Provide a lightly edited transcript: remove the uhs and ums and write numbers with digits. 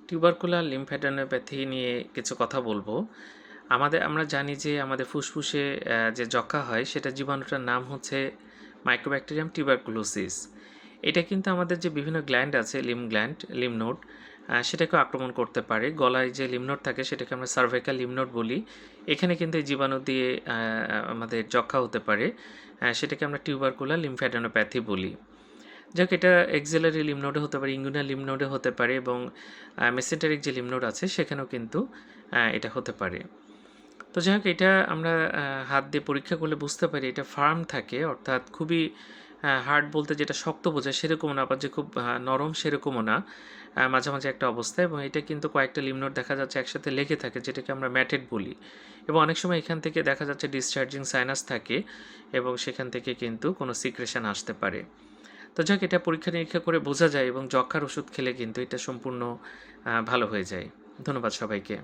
Tubercular lymphadenopathy নিয়ে কিছু কথা বলবো। আমরা জানি যে আমাদের ফুসফুসে যে যক্ষ্মা হয় সেটা জীবাণুটার নাম হচ্ছে মাইক্রোব্যাকটেরিয়াম টিউবারকুলোসিস। এটা কিন্তু আমাদের যে বিভিন্ন গ্ল্যান্ড আছে, লিম্ফ নোড, সেটাকেও আক্রমণ করতে পারে। গলায় যে লিম্ফ নোড থাকে সেটাকে আমরা সার্ভাইকাল লিম্ফ নোড বলি। এখানে কিন্তু এই জীবাণু দিয়ে আমাদের যক্ষ্মা হতে পারে। সেটাকে আমরা টিউবারকুলার লিম্ফ্যাডেনোপ্যাথি বলি। যাক, এটা এক্সিলারি লিম্ফ নোডে হতে পারে, ইঙ্গুইনাল লিম্ফ নোডে হতে পারে এবং মেসেন্টেরিক যে লিম্ফ নোড আছে সেখানেও কিন্তু এটা হতে পারে। তো যাই হোক, এটা আমরা হাত দিয়ে পরীক্ষা করলে বুঝতে পারি এটা ফার্ম থাকে, অর্থাৎ খুবই হার্ড বলতে যেটা শক্ত বোঝায় সেরকমও না, আবার যে খুব নরম সেরকমও না, মাঝামাঝি একটা অবস্থা। এবং এটা কিন্তু কয়েকটা লিম্ফ নোড দেখা যাচ্ছে একসাথে লেগে থাকে, যেটাকে আমরা ম্যাটেড বলি। এবং অনেক সময় এখান থেকে দেখা যাচ্ছে ডিসচার্জিং সাইনাস থাকে এবং সেখান থেকে কিন্তু কোনো সিক্রেশন আসতে পারে। তো যাক, এটা পরীক্ষা নিরীক্ষা করে বোঝা যায় এবং যক্ষ্মার ওষুধ খেলে কিন্তু এটা সম্পূর্ণ ভালো হয়ে যায়। ধন্যবাদ সবাইকে।